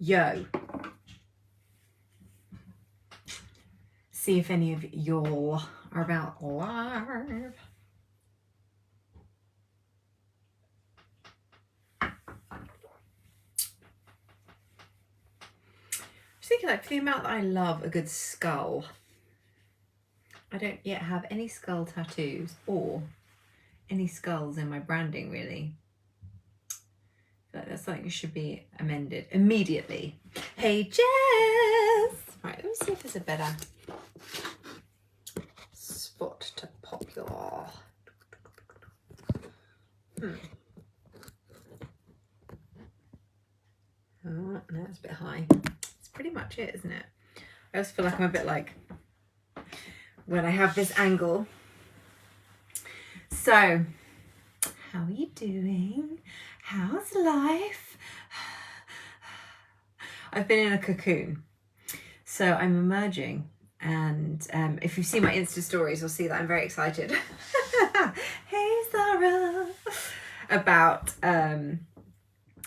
Yo. See if any of y'all are about live. I was thinking, like, for the amount that I love a good skull, I don't yet have any skull tattoos or any skulls in my branding, really. I feel like that's something that should be amended immediately. Hey, Jess! Right, let me see if there's a better spot to pop your... Oh, no, it's a bit high. It's pretty much it, isn't it? I also feel like I'm a bit like when I have this angle. So, how are you doing? How's life? I've been in a cocoon. So I'm emerging, and if you see my Insta stories, you'll see that I'm very excited. Hey, Sarah! About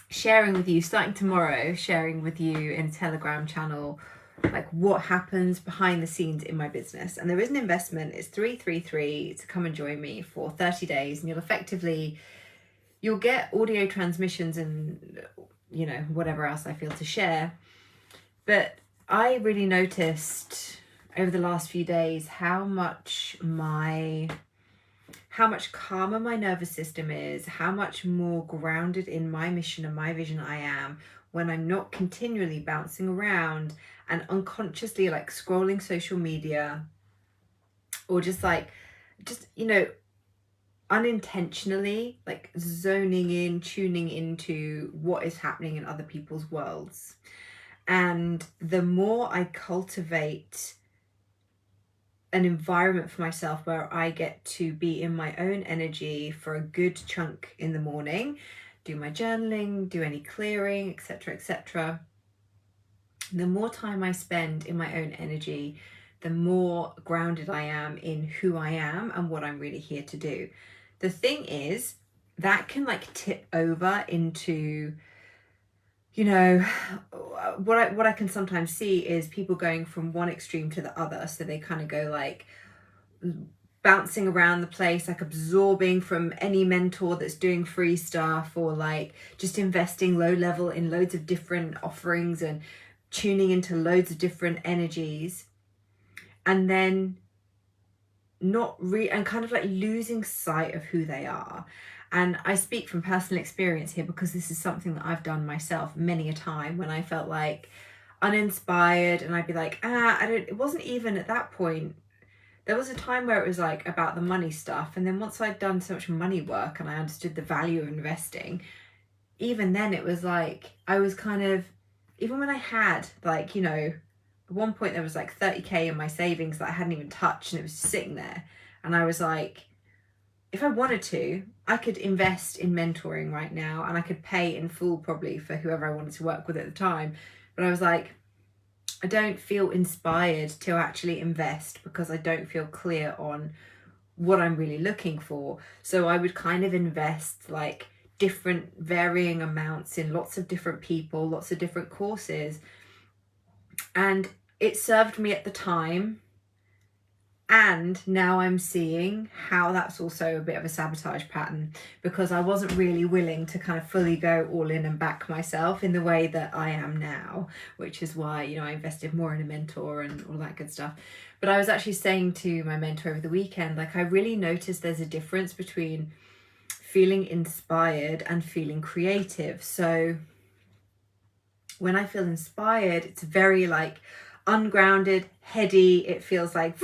sharing with you, starting tomorrow, sharing with you in a Telegram channel, like what happens behind the scenes in my business. And there is an investment. It's 333 to come and join me for 30 days, and you'll get audio transmissions and, you know, whatever else I feel to share. But I really noticed over the last few days how much calmer my nervous system is, how much more grounded in my mission and my vision I am when I'm not continually bouncing around and unconsciously like scrolling social media, or just you know, unintentionally like zoning in, tuning into what is happening in other people's worlds. And the more I cultivate an environment for myself where I get to be in my own energy for a good chunk in the morning, do my journaling, do any clearing, etc., etc., the more time I spend in my own energy, the more grounded I am in who I am and what I'm really here to do. The thing is, that can like tip over into, you know, what I can sometimes see is people going from one extreme to the other. So they kind of go like bouncing around the place, like absorbing from any mentor that's doing free stuff, or like just investing low level in loads of different offerings and tuning into loads of different energies, and then and kind of like losing sight of who they are. And I speak from personal experience here because this is something that I've done myself many a time when I felt like uninspired, and I'd be like, it wasn't even at that point. There was a time where it was like about the money stuff, and then once I'd done so much money work and I understood the value of investing, even then it was like I was kind of, even when I had like, you know, at one point there was like 30k in my savings that I hadn't even touched, and it was sitting there, and I was like, if I wanted to, I could invest in mentoring right now, and I could pay in full probably for whoever I wanted to work with at the time. But I was like, I don't feel inspired to actually invest because I don't feel clear on what I'm really looking for. So I would kind of invest like different varying amounts in lots of different people, lots of different courses. And it served me at the time. And now I'm seeing how that's also a bit of a sabotage pattern, because I wasn't really willing to kind of fully go all in and back myself in the way that I am now, which is why, you know, I invested more in a mentor and all that good stuff. But I was actually saying to my mentor over the weekend, like, I really noticed there's a difference between feeling inspired and feeling creative. So when I feel inspired, it's very like ungrounded, heady. It feels like...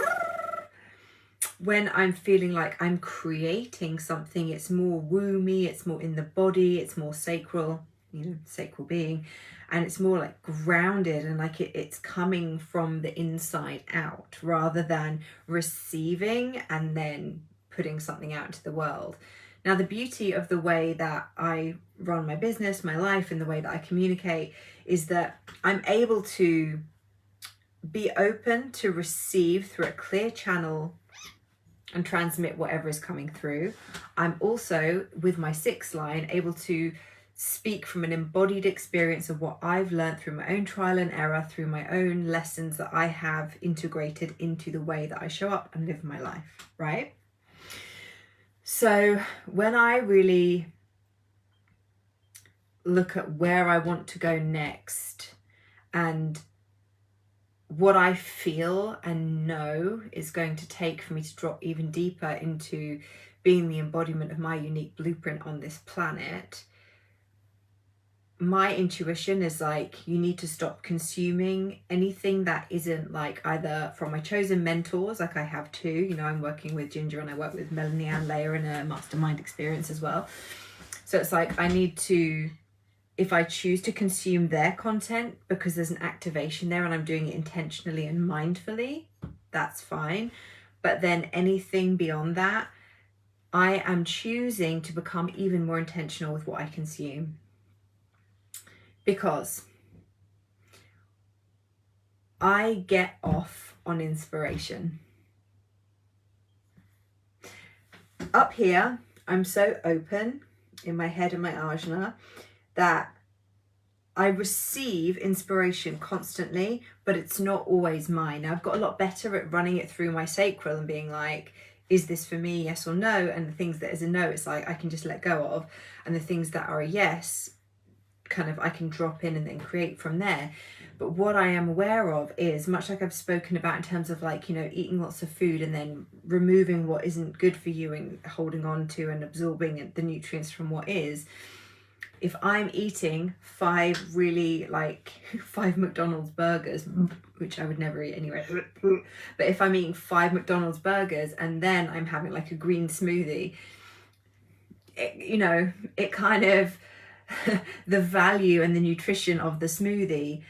When I'm feeling like I'm creating something, it's more womby, it's more in the body, it's more sacral, you know, sacral being, and it's more like grounded, and like it's coming from the inside out rather than receiving and then putting something out into the world. Now, the beauty of the way that I run my business, my life, and the way that I communicate is that I'm able to be open to receive through a clear channel and transmit whatever is coming through. I'm also, with my 6th line, able to speak from an embodied experience of what I've learned through my own trial and error, through my own lessons that I have integrated into the way that I show up and live my life, right? So when I really look at where I want to go next and what I feel and know is going to take for me to drop even deeper into being the embodiment of my unique blueprint on this planet, my intuition is like, you need to stop consuming anything that isn't like either from my chosen mentors, like I have two, you know, I'm working with Ginger and I work with Melanie Ann Layer in a mastermind experience as well. So it's like, I need to, if I choose to consume their content because there's an activation there and I'm doing it intentionally and mindfully, that's fine. But then anything beyond that, I am choosing to become even more intentional with what I consume. Because I get off on inspiration. Up here, I'm so open in my head and my ajna that I receive inspiration constantly, but it's not always mine. Now, I've got a lot better at running it through my sacral and being like, is this for me, yes or no? And the things that is a no, it's like I can just let go of. And the things that are a yes, kind of I can drop in and then create from there. But what I am aware of is, much like I've spoken about in terms of like, you know, eating lots of food and then removing what isn't good for you and holding on to and absorbing the nutrients from what is. If I'm eating 5 McDonald's burgers, which I would never eat anyway, but if I'm eating 5 McDonald's burgers and then I'm having like a green smoothie, it kind of, the value and the nutrition of the smoothie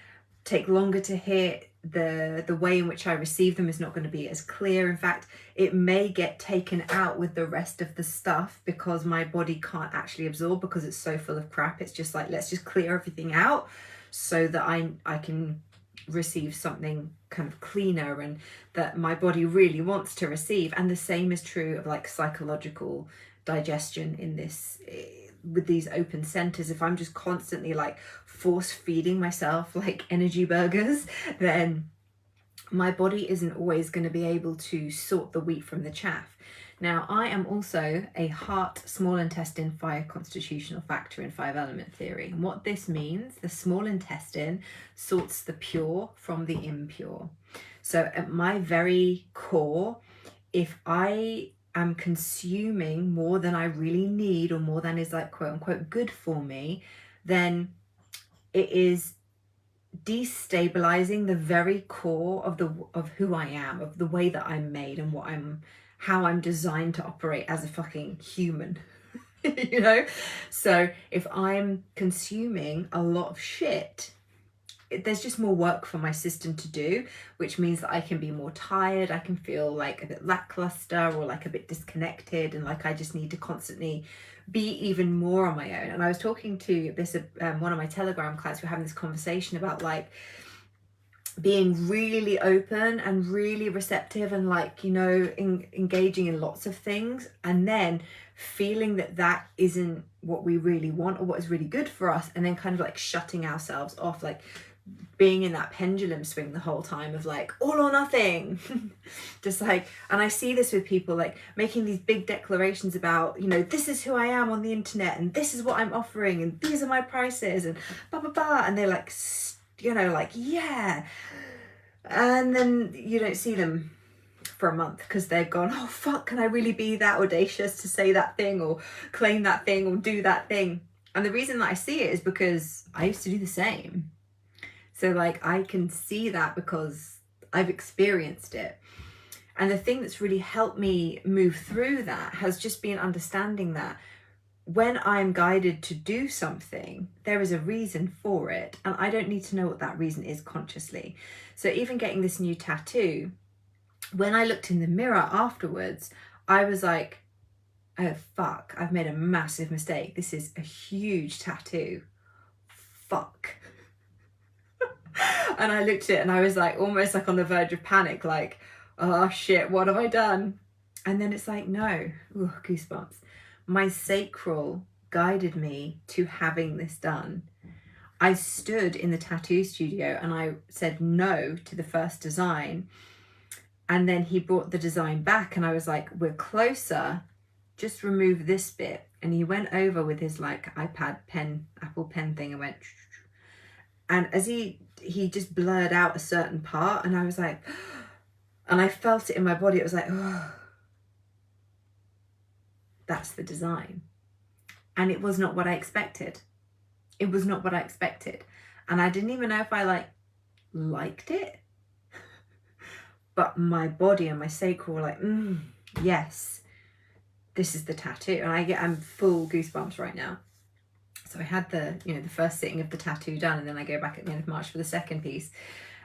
take longer to hit. The way in which I receive them is not going to be as clear. In fact, it may get taken out with the rest of the stuff because my body can't actually absorb because it's so full of crap. It's just like, let's just clear everything out so that I can receive something kind of cleaner and that my body really wants to receive. And the same is true of like psychological digestion in this, with these open centers. If I'm just constantly like force feeding myself like energy burgers, then my body isn't always going to be able to sort the wheat from the chaff. Now, I am also a heart, small intestine, fire constitutional factor in 5-element theory. And what this means, the small intestine sorts the pure from the impure. So at my very core, if I am consuming more than I really need or more than is like quote unquote good for me, then it is destabilizing the very core of who I am, of the way that I'm made and how I'm designed to operate as a fucking human. You know? So if I'm consuming a lot of shit, there's just more work for my system to do, which means that I can be more tired, I can feel like a bit lackluster or like a bit disconnected, and like I just need to constantly be even more on my own. And I was talking to this one of my Telegram clients, we were having this conversation about like being really open and really receptive and like, you know, engaging in lots of things, and then feeling that isn't what we really want or what is really good for us, and then kind of like shutting ourselves off, like being in that pendulum swing the whole time of like all or nothing. Just like, and I see this with people like making these big declarations about, you know, this is who I am on the internet and this is what I'm offering and these are my prices and blah blah blah, and they're like, you know, like, yeah, and then you don't see them for a month because they've gone, oh fuck, can I really be that audacious to say that thing or claim that thing or do that thing? And the reason that I see it is because I used to do the same. So like I can see that because I've experienced it. And the thing that's really helped me move through that has just been understanding that when I'm guided to do something, there is a reason for it. And I don't need to know what that reason is consciously. So even getting this new tattoo, when I looked in the mirror afterwards, I was like, oh fuck, I've made a massive mistake. This is a huge tattoo. Fuck. And I looked at it and I was like, almost like on the verge of panic, like, oh shit, what have I done? And then it's like, no, ooh, goosebumps. My sacral guided me to having this done. I stood in the tattoo studio and I said no to the first design. And then he brought the design back and I was like, we're closer, just remove this bit. And he went over with his like iPad pen, Apple pen thing, and went, and as he just blurred out a certain part, and I was like, and I felt it in my body. It was like, oh, that's the design. And it was not what I expected. It was not what I expected. And I didn't even know if I liked it. But my body and my sacral were like, yes, this is the tattoo. And I'm full goosebumps right now. So I had the first sitting of the tattoo done, and then I go back at the end of March for the second piece.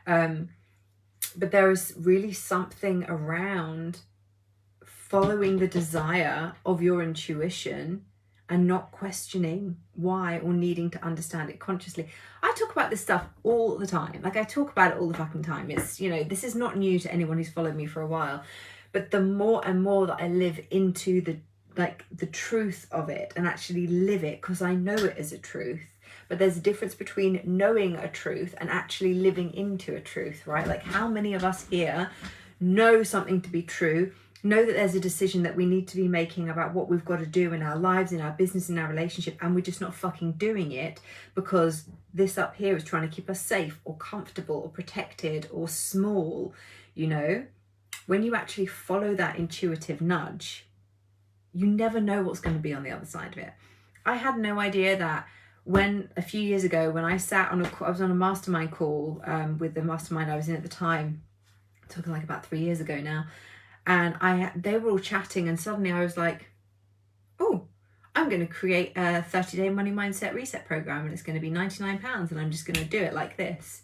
But there is really something around following the desire of your intuition and not questioning why or needing to understand it consciously. I talk about this stuff all the time. Like, I talk about it all the fucking time. It's, this is not new to anyone who's followed me for a while. But the more and more that I live into the truth of it and actually live it, because I know it as a truth. But there's a difference between knowing a truth and actually living into a truth, right? Like, how many of us here know something to be true, know that there's a decision that we need to be making about what we've got to do in our lives, in our business, in our relationship, and we're just not fucking doing it because this up here is trying to keep us safe or comfortable or protected or small, When you actually follow that intuitive nudge, you never know what's going to be on the other side of it. I had no idea that when a few years ago, when I was on a mastermind call with the mastermind I was in at the time, talking like about 3 years ago now, and they were all chatting, and suddenly I was like, oh, I'm going to create a 30-day money mindset reset program, and it's going to be £99, and I'm just going to do it like this.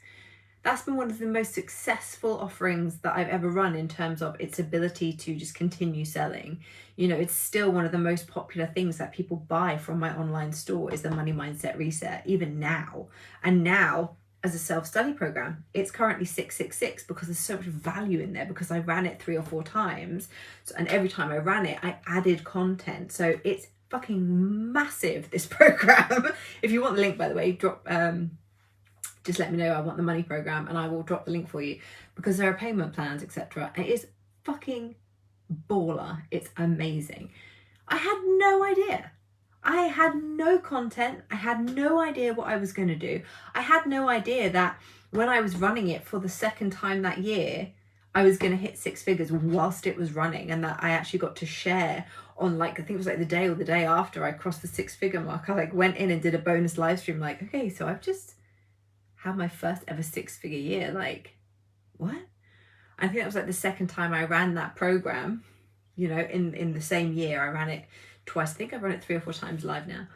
That's been one of the most successful offerings that I've ever run in terms of its ability to just continue selling. It's still one of the most popular things that people buy from my online store is the Money Mindset Reset, even now. And now, as a self-study program, it's currently 666 because there's so much value in there, because I ran it 3 or 4 times. And every time I ran it, I added content. So it's fucking massive, this program. If you want the link, by the way, just let me know I want the money program and I will drop the link for you, because there are payment plans, etc. And it is fucking baller. It's amazing. I had no idea. I had no content. I had no idea what I was going to do. I had no idea that when I was running it for the second time that year, I was going to hit 6 figures whilst it was running, and that I actually got to share on I think it was the day or the day after I crossed the 6-figure mark. I went in and did a bonus live stream okay, so I've just had my first ever 6-figure year. What? I think that was the second time I ran that program, in the same year. I ran it twice. I think I've run it 3 or 4 times live now.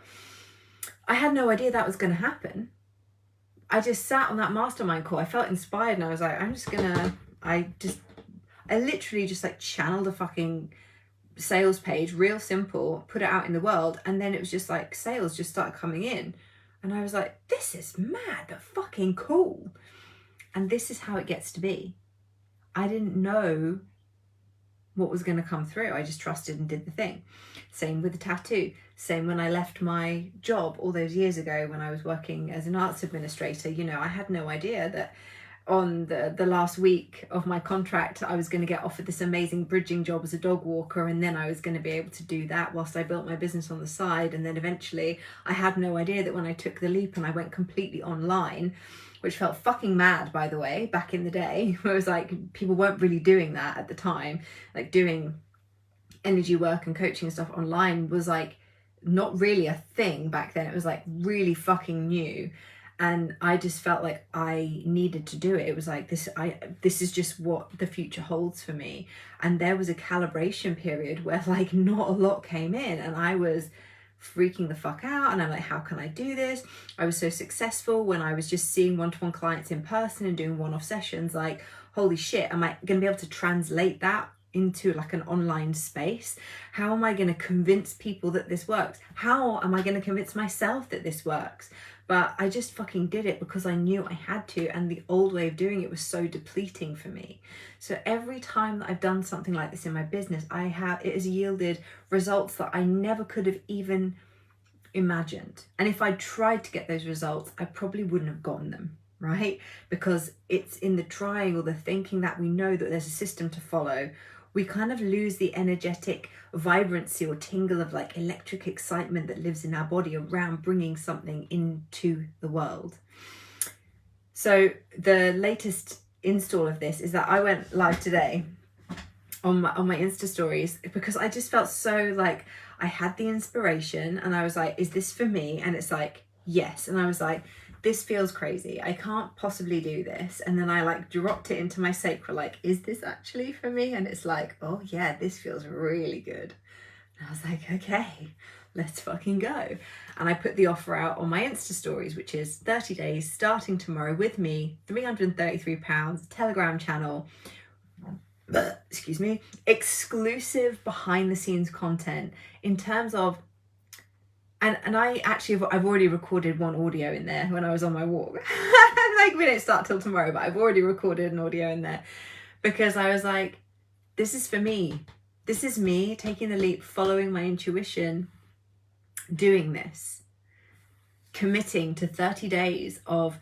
I had no idea that was going to happen. I just sat on that mastermind call. I felt inspired, and I was like, I literally just channeled a fucking sales page, real simple, put it out in the world, and then it was just sales just started coming in. And I was like, this is mad, but fucking cool. And this is how it gets to be. I didn't know what was going to come through. I just trusted and did the thing. Same with the tattoo. Same when I left my job all those years ago when I was working as an arts administrator. I had no idea that on the last week of my contract, I was going to get offered this amazing bridging job as a dog walker, and then I was going to be able to do that whilst I built my business on the side. And then eventually I had no idea that when I took the leap and I went completely online, which felt fucking mad, by the way, back in the day, where it was people weren't really doing that at the time. Doing energy work and coaching and stuff online was not really a thing back then. It was really fucking new. And I just felt like I needed to do it. It was this is just what the future holds for me. And there was a calibration period where not a lot came in, and I was freaking the fuck out. And I'm how can I do this? I was so successful when I was just seeing one-to-one clients in person and doing one-off sessions. Holy shit, am I going to be able to translate that into an online space? How am I going to convince people that this works? How am I going to convince myself that this works? But I just fucking did it because I knew I had to, and the old way of doing it was so depleting for me. So every time that I've done something like this in my business, it has yielded results that I never could have even imagined. And if I tried to get those results, I probably wouldn't have gotten them, right? Because it's in the trying or the thinking that we know that there's a system to follow, we kind of lose the energetic vibrancy or tingle of like electric excitement that lives in our body around bringing something into the world. So the latest install of this is that I went live today on my Insta stories because I just felt so like I had the inspiration and I was like, is this for me? And it's like, yes. And I was like, this feels crazy. I can't possibly do this. And then I like dropped it into my sacral, like, is this actually for me? And it's like, oh yeah, this feels really good. And I was like, okay, let's fucking go. And I put the offer out on my Insta stories, which is 30 days starting tomorrow with me, £333, Telegram channel, excuse me, exclusive behind the scenes content in terms of, and I've already recorded one audio in there when I was on my walk. Like, we don't start till tomorrow, but I've already recorded an audio in there because I was like, this is for me. This is me taking the leap, following my intuition, doing this, committing to 30 days of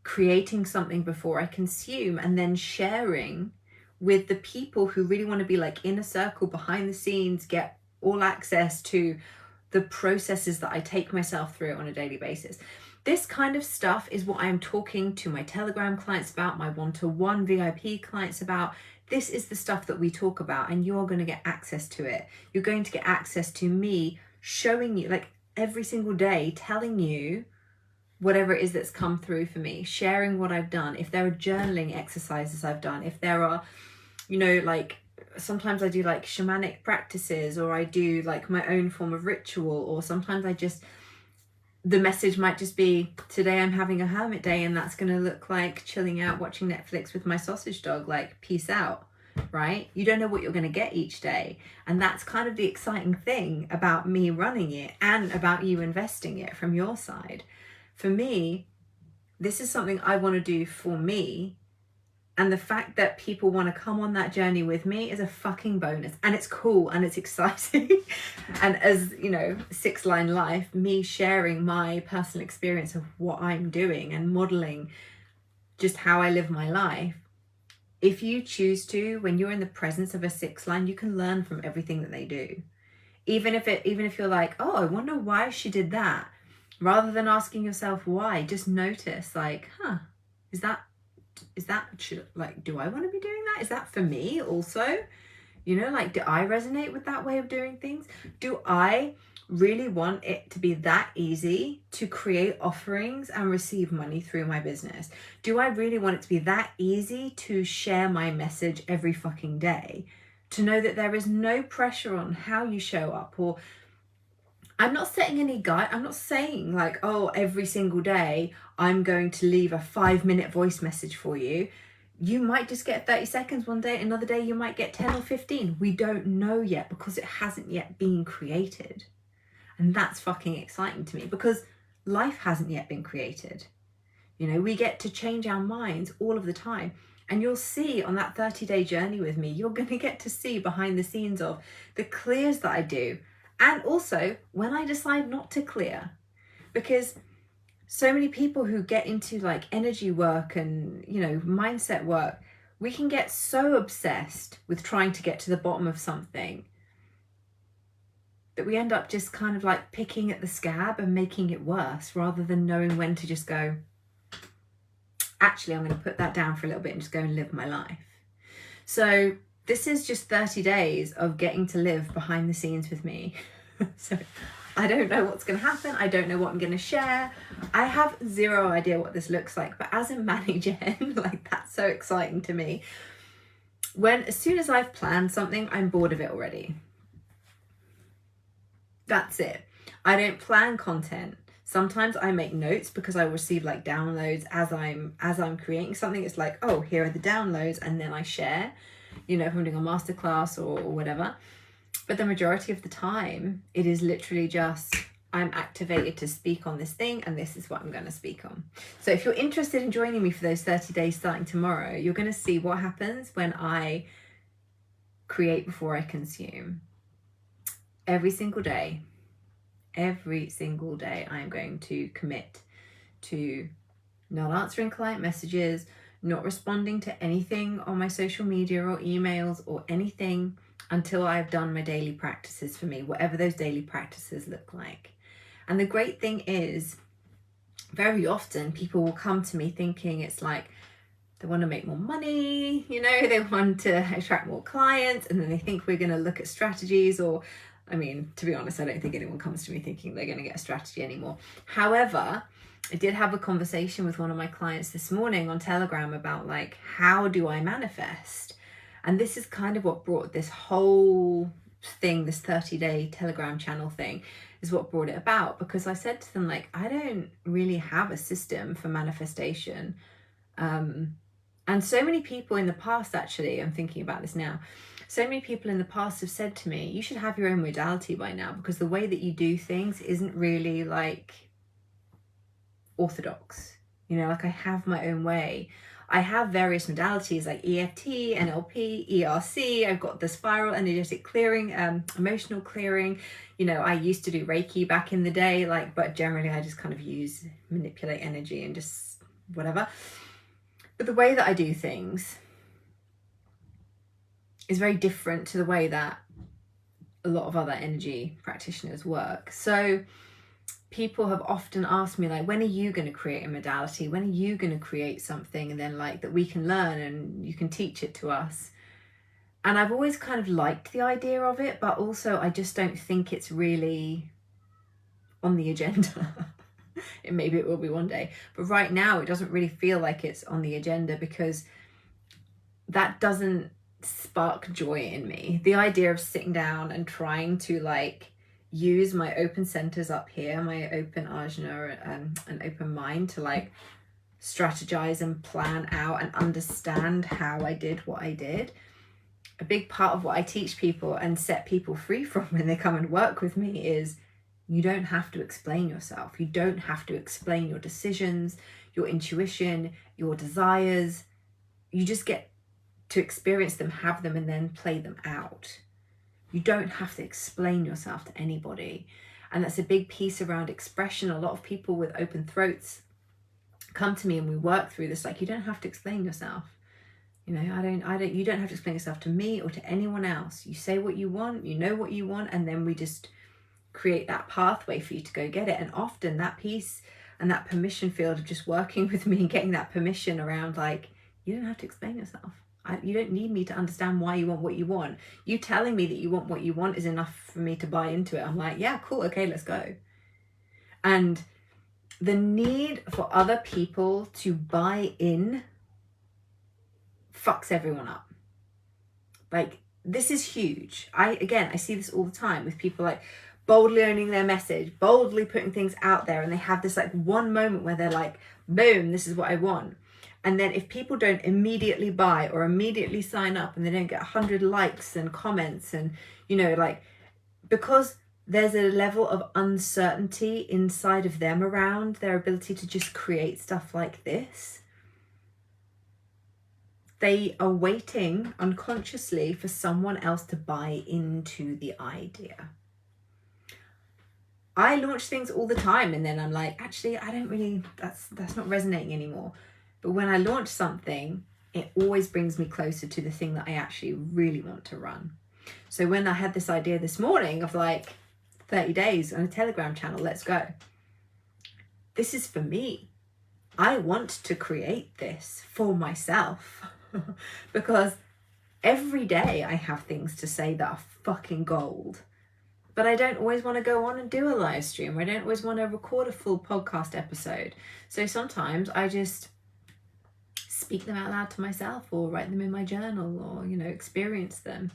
creating something before I consume and then sharing with the people who really want to be like in a circle behind the scenes, get all access to the processes that I take myself through on a daily basis. This kind of stuff is what I'm talking to my Telegram clients about, my one-to-one VIP clients about. This is the stuff that we talk about, and you're going to get access to it. You're going to get access to me showing you, like every single day, telling you whatever it is that's come through for me, sharing what I've done. If there are journaling exercises I've done, if there are, you know, like sometimes I do like shamanic practices, or I do like my own form of ritual, or sometimes the message might just be, today I'm having a hermit day, and that's going to look like chilling out, watching Netflix with my sausage dog, like peace out, right? You don't know what you're going to get each day. And that's kind of the exciting thing about me running it and about you investing it from your side. For me, this is something I want to do for me. And the fact that people want to come on that journey with me is a fucking bonus. And it's cool and it's exciting. And as, you know, 6-line life, me sharing my personal experience of what I'm doing and modeling just how I live my life. If you choose to, when you're in the presence of a 6-line, you can learn from everything that they do. Even if you're like, oh, I wonder why she did that. Rather than asking yourself why, just notice like, do I want to be doing that? Is that for me also? You know, like, do I resonate with that way of doing things? Do I really want it to be that easy to create offerings and receive money through my business? Do I really want it to be that easy to share my message every fucking day? To know that there is no pressure on how you show up, or I'm not setting any guide. I'm not saying like, oh, every single day I'm going to leave a 5-minute voice message for you. You might just get 30 seconds one day. Another day you might get 10 or 15. We don't know yet because it hasn't yet been created. And that's fucking exciting to me because life hasn't yet been created. You know, we get to change our minds all of the time. And you'll see on that 30-day journey with me, you're going to get to see behind the scenes of the clears that I do. And also when I decide not to clear, because so many people who get into like energy work and, you know, mindset work, we can get so obsessed with trying to get to the bottom of something that we end up just kind of like picking at the scab and making it worse rather than knowing when to just go, actually, I'm going to put that down for a little bit and just go and live my life. So this is just 30 days of getting to live behind the scenes with me. So I don't know what's going to happen. I don't know what I'm going to share. I have zero idea what this looks like. But as a manager, like, that's so exciting to me. As soon as I've planned something, I'm bored of it already. That's it. I don't plan content. Sometimes I make notes because I receive like downloads as I'm creating something. It's like, oh, here are the downloads, and then I share, you know, if I'm doing a masterclass or whatever. But the majority of the time, it is literally just, I'm activated to speak on this thing, and this is what I'm going to speak on. So if you're interested in joining me for those 30 days starting tomorrow, you're going to see what happens when I create before I consume. Every single day, every single day I am going to commit to not answering client messages, not responding to anything on my social media or emails or anything until I've done my daily practices for me, whatever those daily practices look like. And the great thing is, very often people will come to me thinking it's like they want to make more money, they want to attract more clients, and then they think we're going to look at strategies. Or, I mean, to be honest, I don't think anyone comes to me thinking they're going to get a strategy anymore. However, I did have a conversation with one of my clients this morning on Telegram about like, how do I manifest? And this is kind of what brought this whole thing, this 30-day Telegram channel thing, is what brought it about. Because I said to them, like, I don't really have a system for manifestation. And so many people in the past, actually, I'm thinking about this now, so many people in the past have said to me, you should have your own modality by now, because the way that you do things isn't really like orthodox. Like I have my own way. I have various modalities like EFT, NLP, ERC. I've got the spiral energetic clearing, emotional clearing. I used to do Reiki back in the day, but generally I just kind of manipulate energy and just whatever. But the way that I do things is very different to the way that a lot of other energy practitioners work. So people have often asked me, like, when are you going to create a modality? When are you going to create something and then like that we can learn and you can teach it to us? And I've always kind of liked the idea of it, but also I just don't think it's really on the agenda. Maybe it will be one day, but right now it doesn't really feel like it's on the agenda, because that doesn't spark joy in me. The idea of sitting down and trying to like use my open centers up here, my open ajna and open mind, to like strategize and plan out and understand how I did what I did. A big part of what I teach people and set people free from when they come and work with me is, you don't have to explain yourself. You don't have to explain your decisions, your intuition, your desires. You just get to experience them, have them, and then play them out. You don't have to explain yourself to anybody. And that's a big piece around expression. A lot of people with open throats come to me and we work through this. Like, you don't have to explain yourself. You don't have to explain yourself to me or to anyone else. You say what you want, you know what you want, and then we just create that pathway for you to go get it. And often that piece and that permission field of just working with me and getting that permission around, like, you don't have to explain yourself. You don't need me to understand why you want what you want. You telling me that you want what you want is enough for me to buy into it. I'm like, yeah, cool, okay, let's go. And the need for other people to buy in fucks everyone up. Like, this is huge. I see this all the time with people like boldly owning their message, boldly putting things out there, and they have this like one moment where they're like, boom, this is what I want. And then if people don't immediately buy or immediately sign up, and they don't get 100 likes and comments, and because there's a level of uncertainty inside of them around their ability to just create stuff like this, they are waiting unconsciously for someone else to buy into the idea. I launch things all the time, and then I'm like, actually, I don't really, that's not resonating anymore. But when I launch something, it always brings me closer to the thing that I actually really want to run. So when I had this idea this morning of like 30 days on a Telegram channel, let's go. This is for me. I want to create this for myself because every day I have things to say that are fucking gold. But I don't always want to go on and do a live stream. I don't always want to record a full podcast episode. So sometimes I just speak them out loud to myself, or write them in my journal, or, experience them.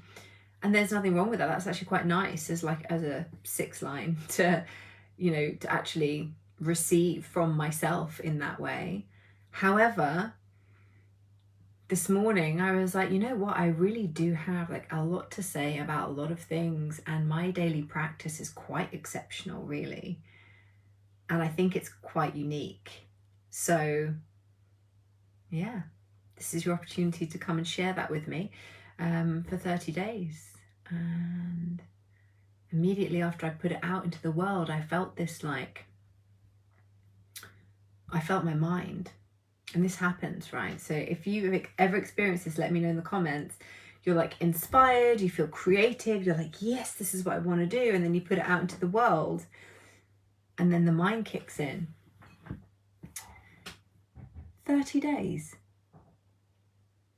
And there's nothing wrong with that. That's actually quite nice as a 6-line to, to actually receive from myself in that way. However, this morning I was like, you know what? I really do have like a lot to say about a lot of things, and my daily practice is quite exceptional, really. And I think it's quite unique. So yeah, this is your opportunity to come and share that with me for 30 days. And immediately after I put it out into the world, I felt this like, I felt my mind. And this happens, right? So if you ever experienced this, let me know in the comments. You're like inspired, you feel creative, you're like, yes, this is what I want to do. And then you put it out into the world and then the mind kicks in. 30 days.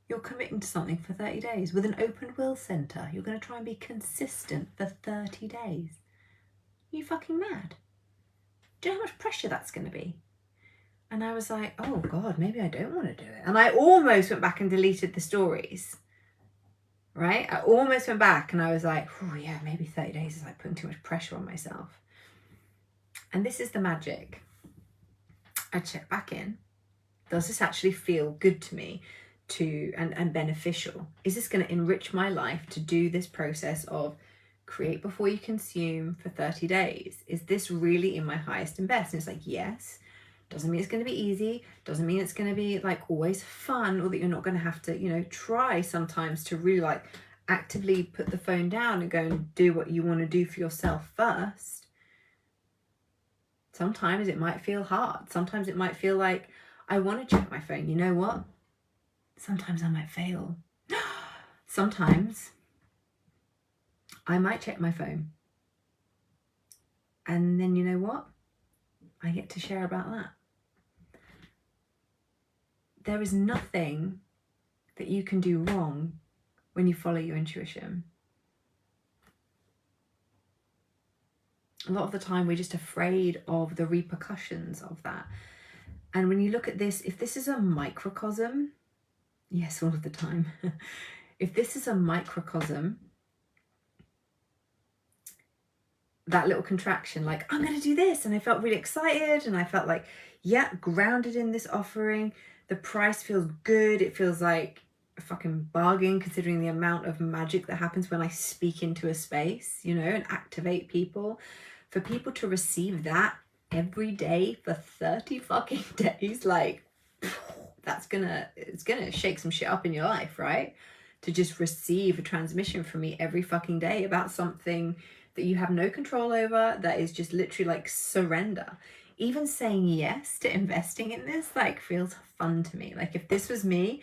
You're committing to something for 30 days with an open will center. You're going to try and be consistent for 30 days. Are you fucking mad? Do you know how much pressure that's going to be? And I was like, oh God, maybe I don't want to do it. And I almost went back and deleted the stories, right? I almost went back and I was like, oh yeah, maybe 30 days is like putting too much pressure on myself. And this is the magic. I check back in. Does this actually feel good to me and beneficial? Is this going to enrich my life to do this process of create before you consume for 30 days? Is this really in my highest and best? And it's like, yes. Doesn't mean it's going to be easy. Doesn't mean it's going to be like always fun, or that you're not going to have to, you know, try sometimes to really like actively put the phone down and go and do what you want to do for yourself first. Sometimes it might feel hard. Sometimes it might feel like I want to check my phone. You know what? Sometimes I might fail. Sometimes I might check my phone. And then you know what? I get to share about that. There is nothing that you can do wrong when you follow your intuition. A lot of the time we're just afraid of the repercussions of that. And when you look at this, if this is a microcosm, yes, all of the time. If this is a microcosm, that little contraction, like, I'm going to do this. And I felt really excited. And I felt like, yeah, grounded in this offering. The price feels good. It feels like a fucking bargain considering the amount of magic that happens when I speak into a space, you know, and activate people. For people to receive that every day for 30 fucking days, like, it's gonna shake some shit up in your life, right? To just receive a transmission from me every fucking day about something that you have no control over, that is just literally like surrender. Even saying yes to investing in this like feels fun to me. Like if this was me,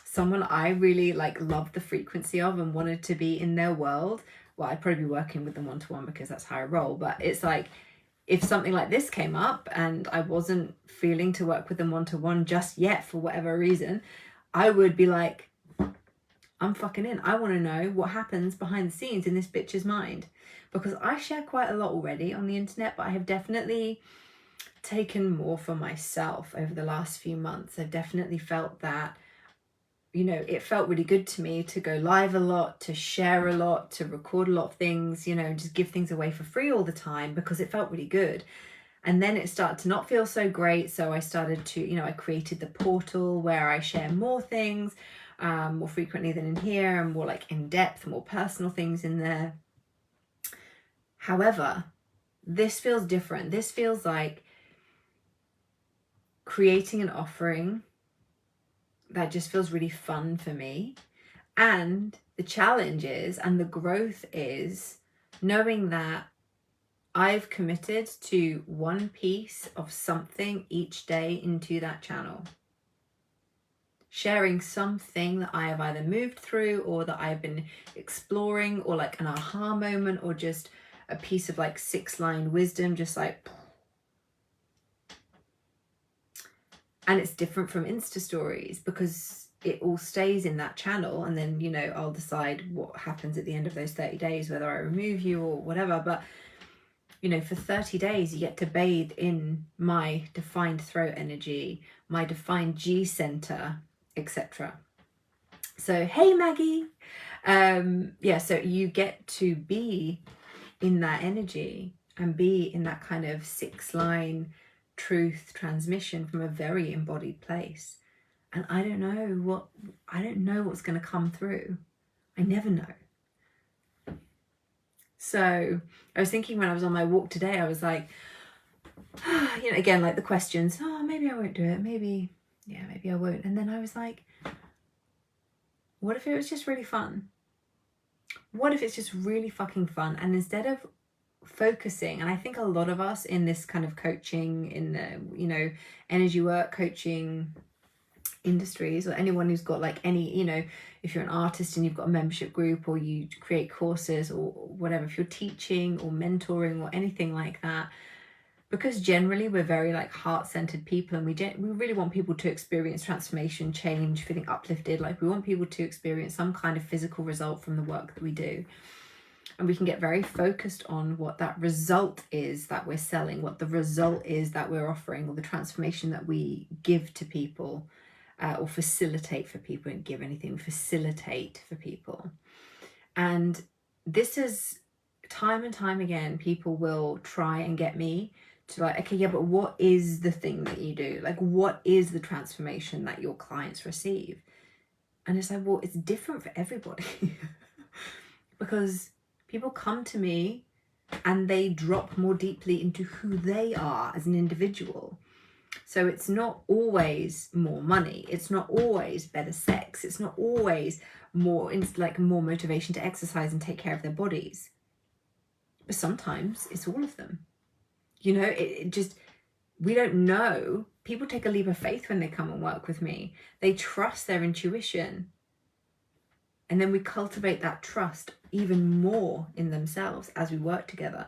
someone I really like loved the frequency of and wanted to be in their world, well, I'd probably be working with them one-to-one because that's how I roll. But it's like, if something like this came up and I wasn't feeling to work with them one-to-one just yet for whatever reason, I would be like, I'm fucking in. I want to know what happens behind the scenes in this bitch's mind. Because I share quite a lot already on the internet, but I have definitely taken more for myself over the last few months. I've definitely felt that, you know, it felt really good to me to go live a lot, to share a lot, to record a lot of things, you know, and just give things away for free all the time because it felt really good. And then it started to not feel so great. So I started to, you know, I created the portal where I share more things more frequently than in here, and more like in depth, more personal things in there. However, this feels different. This feels like creating an offering that just feels really fun for me. And the challenge is, and the growth is, knowing that I've committed to one piece of something each day into that channel. Sharing something that I have either moved through or that I've been exploring, or like an aha moment, or just a piece of like 6-line wisdom, just like, and it's different from Insta stories because it all stays in that channel. And then, you know, I'll decide what happens at the end of those 30 days, whether I remove you or whatever. But, you know, for 30 days, you get to bathe in my defined throat energy, my defined G center, etc. So, hey, Maggie. Yeah, so you get to be in that energy and be in that kind of 6-line truth transmission from a very embodied place. And I don't know what's going to come through. I never know. So I was thinking when I was on my walk today, I was like, you know, again, like the questions, oh, maybe I won't do it. Maybe I won't. And then I was like, what if it was just really fun? What if it's just really fucking fun? And instead of focusing, and I think a lot of us in this kind of coaching, in the, you know, energy work coaching industries, or anyone who's got like any, you know, if you're an artist and you've got a membership group, or you create courses or whatever, if you're teaching or mentoring or anything like that, because generally we're very like heart-centered people, and we really want people to experience transformation, change, feeling uplifted. Like we want people to experience some kind of physical result from the work that we do. And we can get very focused on what that result is that we're selling, what the result is that we're offering, or the transformation that we give to people, or facilitate for people. And give anything, facilitate for people. And this is time and time again, people will try and get me to like, okay, yeah, but what is the thing that you do? Like, what is the transformation that your clients receive? And it's like, well, it's different for everybody. Because people come to me and they drop more deeply into who they are as an individual. So it's not always more money. It's not always better sex. It's not always more motivation to exercise and take care of their bodies. But sometimes it's all of them. You know, it just, we don't know. People take a leap of faith when they come and work with me. They trust their intuition. And then we cultivate that trust even more in themselves as we work together.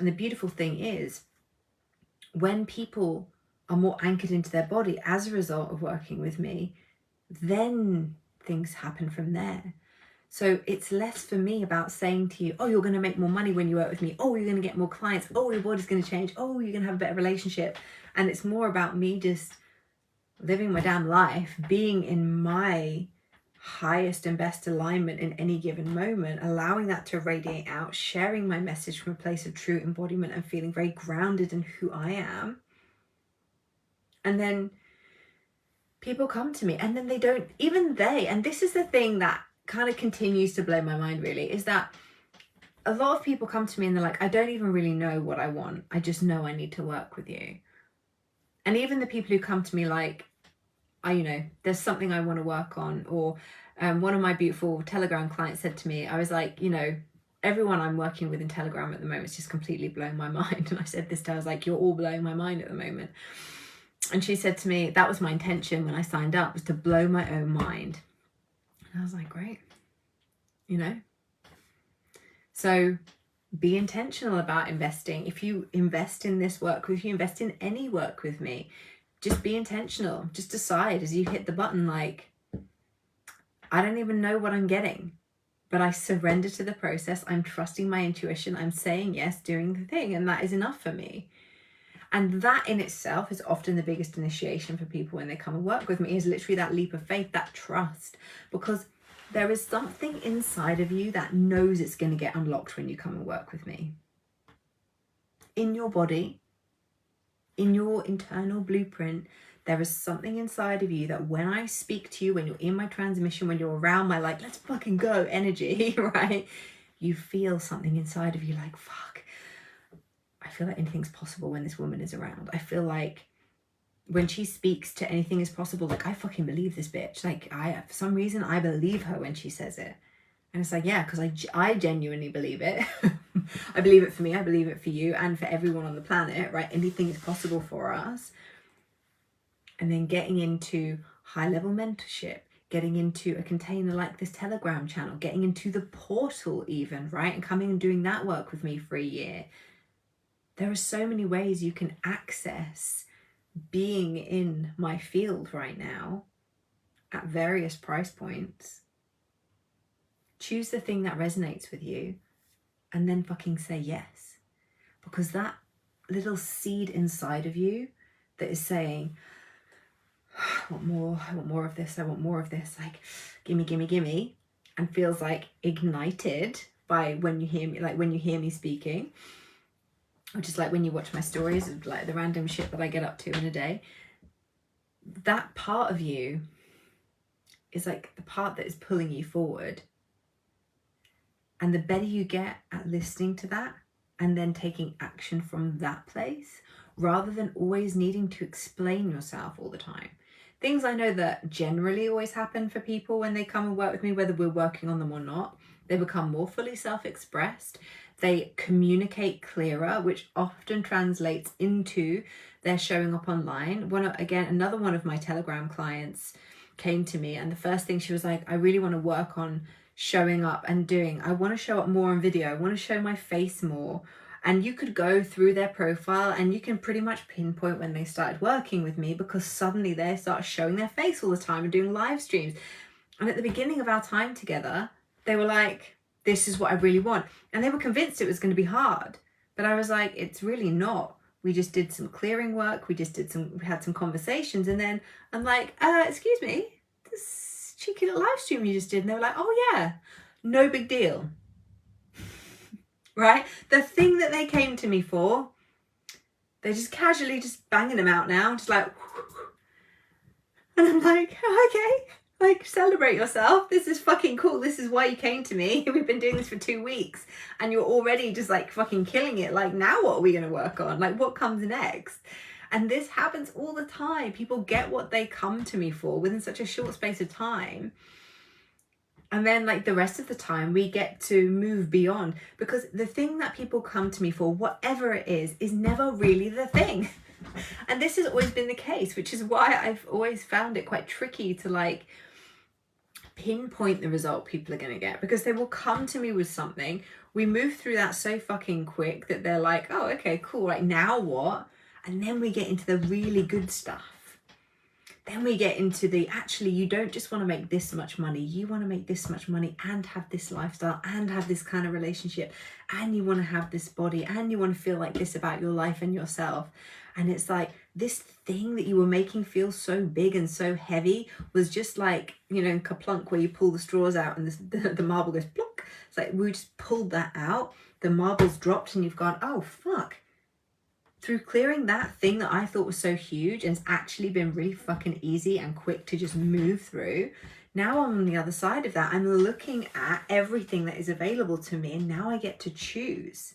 And the beautiful thing is, when people are more anchored into their body as a result of working with me, then things happen from there. So it's less for me about saying to you, oh, you're going to make more money when you work with me. Oh, you're going to get more clients. Oh, your body's going to change. Oh, you're going to have a better relationship. And it's more about me just living my damn life, being in my highest and best alignment in any given moment, allowing that to radiate out, sharing my message from a place of true embodiment and feeling very grounded in who I am. And then people come to me, and then and this is the thing that kind of continues to blow my mind really, is that a lot of people come to me and they're like, I don't even really know what I want. I just know I need to work with you. And even the people who come to me like, there's something I want to work on, or one of my beautiful Telegram clients said to me, I was like, everyone I'm working with in Telegram at the moment is just completely blowing my mind. And I said this to her, I was like, you're all blowing my mind at the moment. And she said to me, that was my intention when I signed up, was to blow my own mind. And I was like, great. So be intentional about investing. If you invest in this work, if you invest in any work with me, just be intentional. Just decide as you hit the button, like, I don't even know what I'm getting, but I surrender to the process. I'm trusting my intuition. I'm saying yes, doing the thing. And that is enough for me. And that in itself is often the biggest initiation for people when they come and work with me, is literally that leap of faith, that trust, because there is something inside of you that knows it's going to get unlocked when you come and work with me. In your body, in your internal blueprint, there is something inside of you that when I speak to you, when you're in my transmission, when you're around my like, let's fucking go energy, right? You feel something inside of you like, fuck, I feel like anything's possible when this woman is around. I feel like when she speaks to anything is possible, like, I fucking believe this bitch. Like, for some reason, I believe her when she says it. And it's like, yeah, because I genuinely believe it. I believe it for me. I believe it for you and for everyone on the planet, right? Anything is possible for us. And then getting into high-level mentorship, getting into a container like this Telegram channel, getting into the portal even, right? And coming and doing that work with me for a year. There are so many ways you can access being in my field right now at various price points. Choose the thing that resonates with you and then fucking say yes. Because that little seed inside of you that is saying, I want more of this, I want more of this, like, gimme, gimme, gimme, and feels like ignited by when you hear me speaking, which is like when you watch my stories of like the random shit that I get up to in a day. That part of you is like the part that is pulling you forward. And the better you get at listening to that and then taking action from that place, rather than always needing to explain yourself all the time. things I know that generally always happen for people when they come and work with me, whether we're working on them or not. They become more fully self-expressed. They communicate clearer, which often translates into their showing up online. Another one of my Telegram clients came to me, and the first thing she was like, I really want to work on showing up and I want to show up more on video. I want to show my face more. And you could go through their profile and you can pretty much pinpoint when they started working with me, because suddenly they start showing their face all the time and doing live streams. And at the beginning of our time together, they were like, this is what I really want. And they were convinced it was going to be hard. But I was like, it's really not. We just did some clearing work. We had some conversations. And then I'm like, excuse me, this cheeky little live stream you just did. And they were like, oh yeah, no big deal. Right? The thing that they came to me for, they're just casually just banging them out now. Just like, and I'm like, okay, like, celebrate yourself. This is fucking cool. This is why you came to me. We've been doing this for 2 weeks and you're already just like fucking killing it. Like, now what are we going to work on? Like, what comes next? And this happens all the time. People get what they come to me for within such a short space of time. And then like the rest of the time we get to move beyond, because the thing that people come to me for, whatever it is never really the thing. And this has always been the case, which is why I've always found it quite tricky to like pinpoint the result people are going to get, because they will come to me with something. We move through that so fucking quick that they're like, oh, okay, cool. Like, now what? And then we get into the really good stuff. Then we get into actually, you don't just want to make this much money. You want to make this much money and have this lifestyle and have this kind of relationship. And you want to have this body and you want to feel like this about your life and yourself. And it's like, this thing that you were making feel so big and so heavy was just like, you know, Kaplunk, where you pull the straws out and the marble goes plunk. It's like, we just pulled that out. The marble's dropped and you've gone, oh, fuck. Through clearing that thing that I thought was so huge, and it's actually been really fucking easy and quick to just move through. Now I'm on the other side of that. I'm looking at everything that is available to me, and now I get to choose.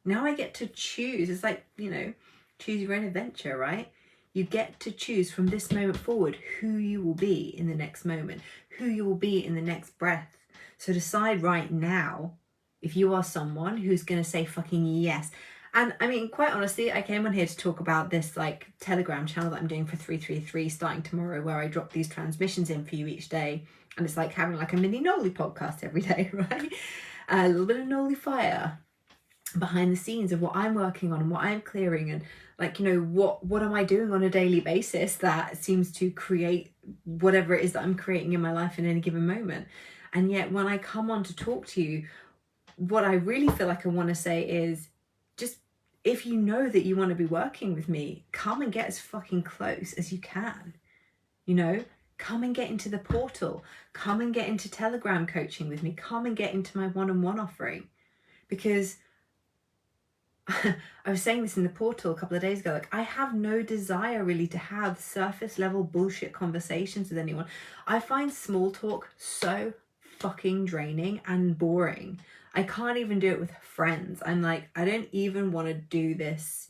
Now I get to choose. It's like, you know, choose your own adventure, right? You get to choose from this moment forward who you will be in the next moment, who you will be in the next breath. So decide right now if you are someone who's going to say fucking yes. And I mean, quite honestly, I came on here to talk about this like Telegram channel that I'm doing for 333 starting tomorrow, where I drop these transmissions in for you each day. And it's like having like a mini Noli podcast every day, right? A little bit of Noli fire behind the scenes of what I'm working on and what I'm clearing, and like, you know, what am I doing on a daily basis that seems to create whatever it is that I'm creating in my life in any given moment. And yet when I come on to talk to you, what I really feel like I want to say is, just, if you know that you want to be working with me, come and get as fucking close as you can. You know, come and get into the portal. Come and get into Telegram coaching with me. Come and get into my one-on-one offering. Because I was saying this in the portal a couple of days ago, like, I have no desire really to have surface level bullshit conversations with anyone. I find small talk so fucking draining and boring. I can't even do it with friends. I'm like, I don't even want to do this.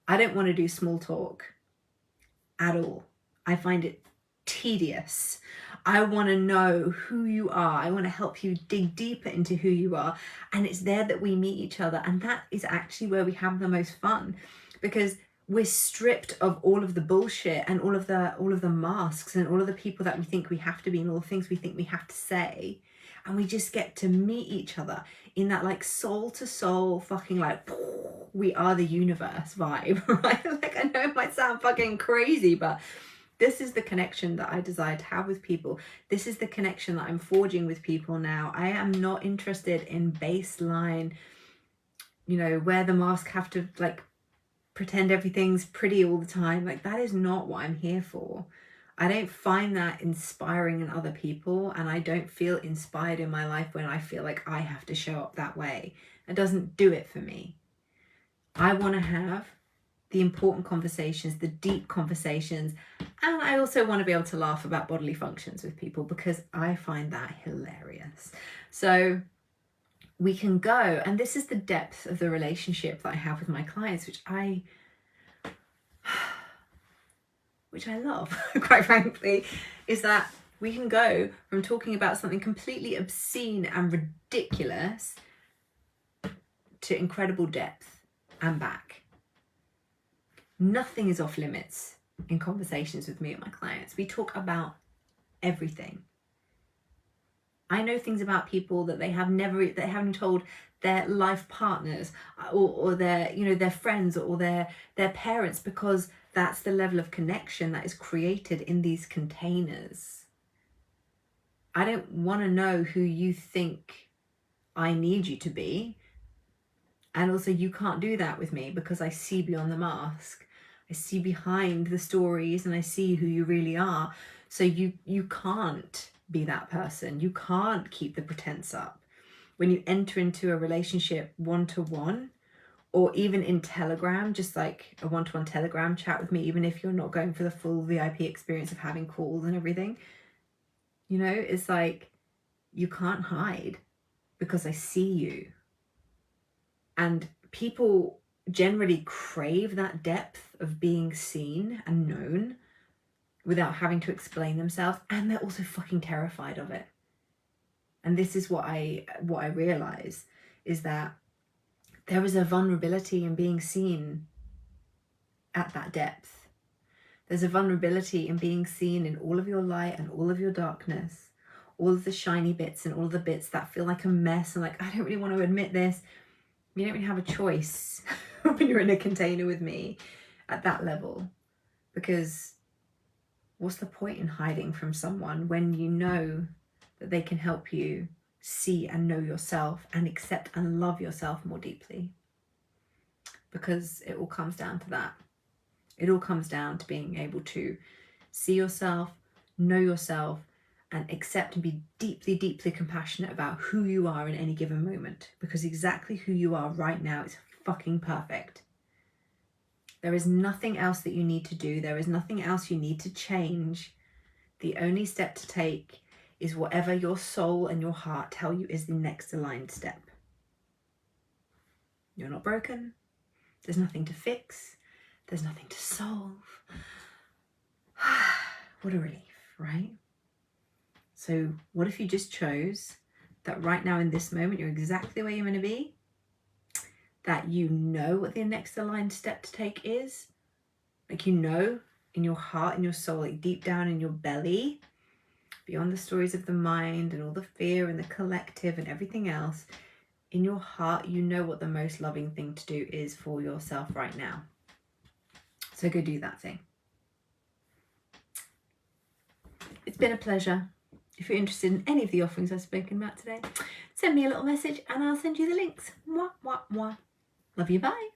I don't want to do small talk at all. I find it tedious. I want to know who you are. I want to help you dig deeper into who you are. And it's there that we meet each other. And that is actually where we have the most fun, because we're stripped of all of the bullshit and all of the masks and all of the people that we think we have to be and all the things we think we have to say. And we just get to meet each other in that like soul to soul fucking like we are the universe vibe, right? Like, I know it might sound fucking crazy, but this is the connection that I desire to have with people. This is the connection that I'm forging with people now. I am not interested in baseline, you know, wear the mask, have to like pretend everything's pretty all the time. Like, that is not what I'm here for. I don't find that inspiring in other people, and I don't feel inspired in my life when I feel like I have to show up that way. It doesn't do it for me. I want to have the important conversations, the deep conversations, and I also want to be able to laugh about bodily functions with people, because I find that hilarious. So we can go, and this is the depth of the relationship that I have with my clients, which which I love, quite frankly, is that we can go from talking about something completely obscene and ridiculous to incredible depth and back. Nothing is off limits in conversations with me and my clients. We talk about everything. I know things about people that they haven't told their life partners or their, you know, their friends or their parents, because that's the level of connection that is created in these containers. I don't want to know who you think I need you to be. And also you can't do that with me, because I see beyond the mask. I see behind the stories and I see who you really are. So you can't be that person. You can't keep the pretense up. When you enter into a relationship one-to-one, or even in Telegram, just like a one-to-one Telegram chat with me, even if you're not going for the full VIP experience of having calls and everything, you know, it's like, you can't hide, because I see you. And people generally crave that depth of being seen and known without having to explain themselves, and they're also fucking terrified of it. And this is what I realize, is that there is a vulnerability in being seen at that depth. There's a vulnerability in being seen in all of your light and all of your darkness, all of the shiny bits and all of the bits that feel like a mess and like, I don't really want to admit this. You don't really have a choice when you're in a container with me at that level, because what's the point in hiding from someone when you know that they can help you see and know yourself and accept and love yourself more deeply? Because it all comes down to that. It all comes down to being able to see yourself, know yourself, and accept and be deeply, deeply compassionate about who you are in any given moment. Because exactly who you are right now is fucking perfect. There is nothing else that you need to do. There is nothing else you need to change. The only step to take is whatever your soul and your heart tell you is the next aligned step. You're not broken. There's nothing to fix. There's nothing to solve. What a relief, right? So what if you just chose that right now in this moment, you're exactly where you're going to be, that you know what the next aligned step to take is, like, you know, in your heart and your soul, like deep down in your belly, beyond the stories of the mind and all the fear and the collective and everything else, in your heart, you know what the most loving thing to do is for yourself right now. So go do that thing. It's been a pleasure. If you're interested in any of the offerings I've spoken about today, send me a little message and I'll send you the links. Mwah, mwah, mwah. Love you, bye.